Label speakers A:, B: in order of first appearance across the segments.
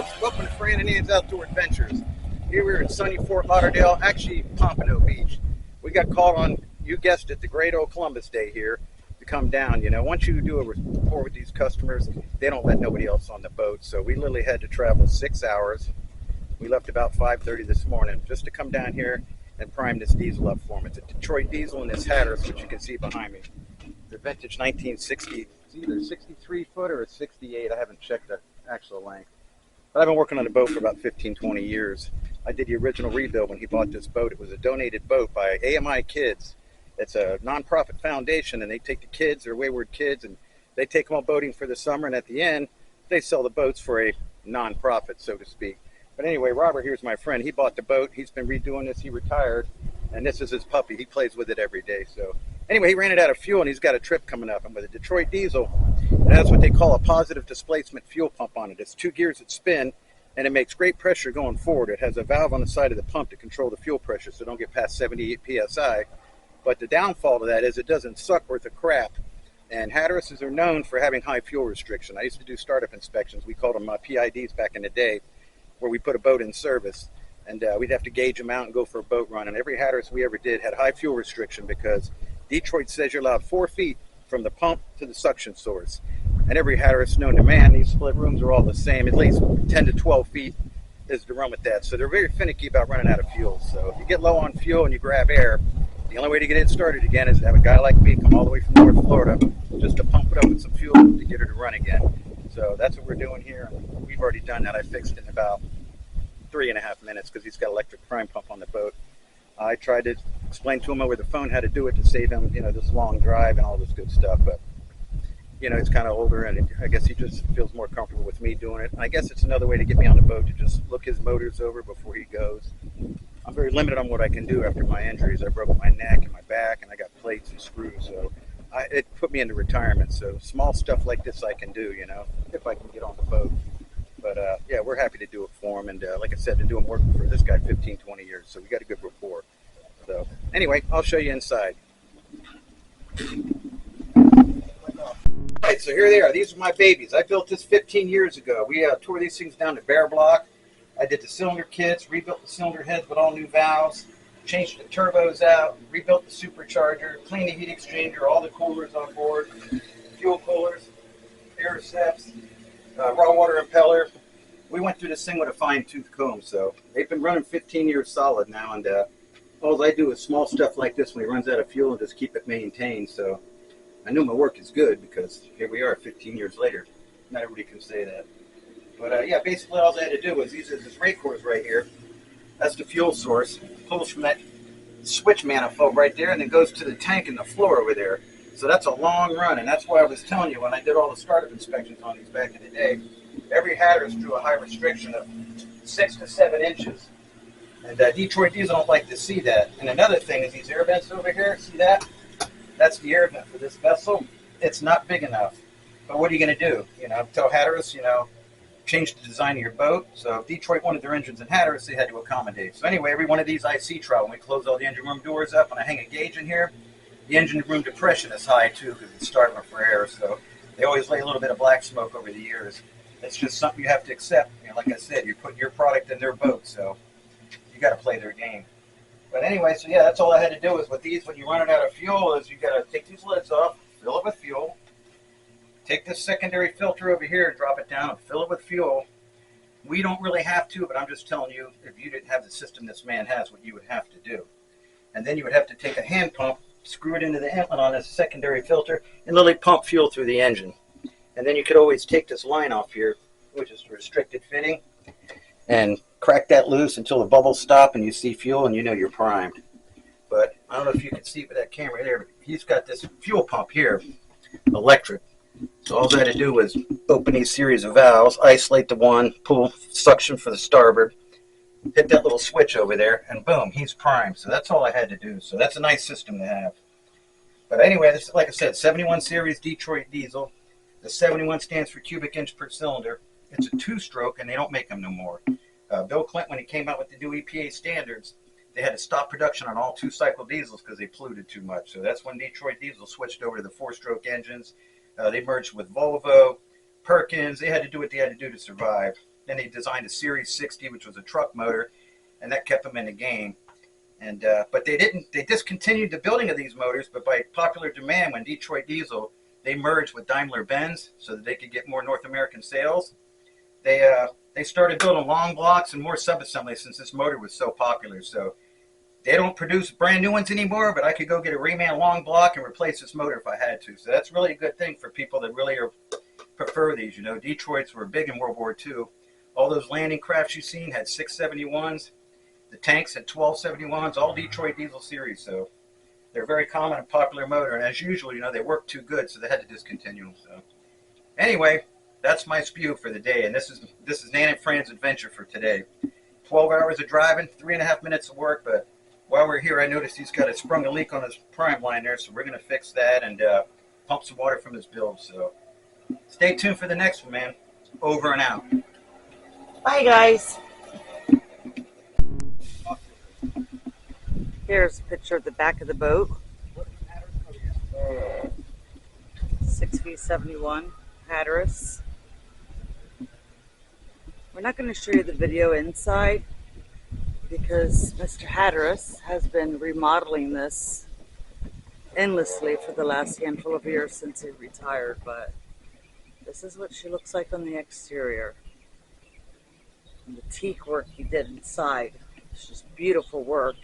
A: folks, welcome to Fran and Ann's Outdoor Adventures. Here we're in sunny Fort Lauderdale, actually Pompano Beach. We got called on, you guessed it, the great old Columbus Day here to come down. You know, once you do a rapport with these customers, they don't let nobody else on the boat. So we literally had to travel 6 hours. We left about 5:30 this morning just to come down here and prime this diesel up for them. It's a Detroit diesel and this Hatteras, which you can see behind me. The vintage 1960, it's either 63 foot or a 68. I haven't checked the actual length. But I've been working on the boat for about 15, 20 years. I did the original rebuild when he bought this boat. It was a donated boat by AMI Kids. It's a nonprofit foundation, and they take the kids, they're wayward kids, and they take them on boating for the summer, and at the end, they sell the boats for a nonprofit, so to speak. But anyway, Robert here's my friend. He bought the boat. He's been redoing this. He retired, and this is his puppy. He plays with it every day. So anyway, he ran it out of fuel, and he's got a trip coming up. And with a Detroit diesel, it has what they call a positive displacement fuel pump on it. It's 2 gears that spin, and it makes great pressure going forward. It has a valve on the side of the pump to control the fuel pressure, so don't get past 78 psi. But the downfall to that is it doesn't suck worth a crap. And Hatteras are known for having high fuel restriction. I used to do startup inspections. We called them PIDs back in the day, where we put a boat in service, and we'd have to gauge them out and go for a boat run. And every Hatteras we ever did had high fuel restriction because Detroit says you're allowed 4 feet from the pump to the suction source. And every Hatteras known to man, these split rooms are all the same. At least 10 to 12 feet is the run with that. So they're very finicky about running out of fuel. So if you get low on fuel and you grab air, the only way to get it started again is to have a guy like me come all the way from North Florida just to pump it up with some fuel to get her to run again. So that's what we're doing here. We've already done that. I fixed it in about 3.5 minutes because he's got electric prime pump on the boat. I tried to explain to him over the phone how to do it to save him, this long drive and all this good stuff. But, he's kind of older, and I guess he just feels more comfortable with me doing it. And I guess it's another way to get me on the boat to just look his motors over before he goes. I'm very limited on what I can do after my injuries. I broke my neck and my back, and I got plates and screws. So it put me into retirement. So small stuff like this I can do, if I can get on the boat. But yeah, we're happy to do it for him. And like I said, been doing work for this guy 15, 20 years. So we got a good rapport. So anyway, I'll show you inside. All right, so here they are. These are my babies. I built this 15 years ago. We tore these things down to bare block. I did the cylinder kits, rebuilt the cylinder heads with all new valves, changed the turbos out, rebuilt the supercharger, cleaned the heat exchanger, all the coolers on board, fuel coolers, air seps, raw water impeller. We went through this thing with a fine-tooth comb, so they've been running 15 years solid now, and all I do is small stuff like this when he runs out of fuel and just keep it maintained. So I knew my work is good because here we are 15 years later. Not everybody can say that. But yeah, basically all I had to do was this rate course right here. That's the fuel source. It pulls from that switch manifold right there and then goes to the tank in the floor over there. So that's a long run, and that's why I was telling you when I did all the startup inspections on these back in the day, every Hatteras drew a high restriction of 6 to 7 inches. And Detroit diesel don't like to see that. And another thing is these air vents over here, see that? That's the air vent for this vessel. It's not big enough. But what are you going to do? Tell Hatteras, change the design of your boat. So if Detroit wanted their engines in Hatteras, they had to accommodate. So anyway, every one of these I see trial, when we close all the engine room doors up and I hang a gauge in here, the engine room depression is high too because it's starving for air. So they always lay a little bit of black smoke over the years. It's just something you have to accept. Like I said, you're putting your product in their boat, so you got to play their game. But anyway, so yeah, that's all I had to do is with these, when you run it out of fuel, is you got to take these lids off, fill it with fuel, take this secondary filter over here and drop it down and fill it with fuel. We don't really have to, but I'm just telling you, if you didn't have the system this man has, what you would have to do. And then you would have to take a hand pump, screw it into the inlet on this secondary filter, and literally pump fuel through the engine. And then you could always take this line off here, which is restricted fitting, and crack that loose until the bubbles stop and you see fuel and you're primed. But I don't know if you can see with that camera there, but he's got this fuel pump here, electric. So all I had to do was open these series of valves, isolate the one, pull suction for the starboard, hit that little switch over there, and boom, he's primed. So that's all I had to do. So that's a nice system to have. But anyway, this is, like I said, 71 series Detroit diesel. The 71 stands for cubic inch per cylinder. It's a 2-stroke, and they don't make them no more. Bill Clinton, when he came out with the new EPA standards, they had to stop production on all 2-cycle diesels because they polluted too much. So that's when Detroit diesel switched over to the 4-stroke engines. They merged with Volvo, Perkins. They had to do what they had to do to survive. Then he designed a Series 60, which was a truck motor, and that kept him in the game. And but they discontinued the building of these motors, but by popular demand, when Detroit Diesel, they merged with Daimler-Benz so that they could get more North American sales. They started building long blocks and more sub-assemblies since this motor was so popular. So they don't produce brand new ones anymore, but I could go get a reman long block and replace this motor if I had to. So that's really a good thing for people that really prefer these. You know, Detroits were big in World War II. All those landing crafts you've seen had 671s. The tanks had 1271s, all Detroit Diesel series. So they're a very common and popular motor. And as usual, you know, they work too good, so they had to discontinue them. So anyway, that's my spew for the day. And this is Nan and Fran's adventure for today. 12 hours of driving, 3.5 minutes of work. But while we're here, I noticed he's sprung a leak on his prime line there. So we're going to fix that and pump some water from his bilge. So stay tuned for the next one, man. Over and out.
B: Bye, guys. Here's a picture of the back of the boat. 6V71 Hatteras. We're not going to show you the video inside because Mr. Hatteras has been remodeling this endlessly for the last handful of years since he retired, but this is what she looks like on the exterior. And the teak work he did inside, it's just beautiful work.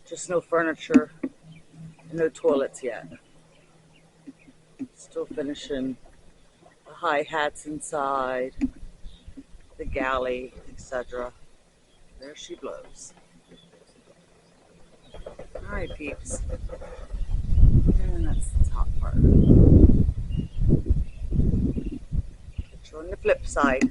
B: Just no furniture, no toilets yet. Still finishing the hi-hats inside, the galley, etc. There she blows. Alright, peeps. And that's the top part. Picture on the flip side.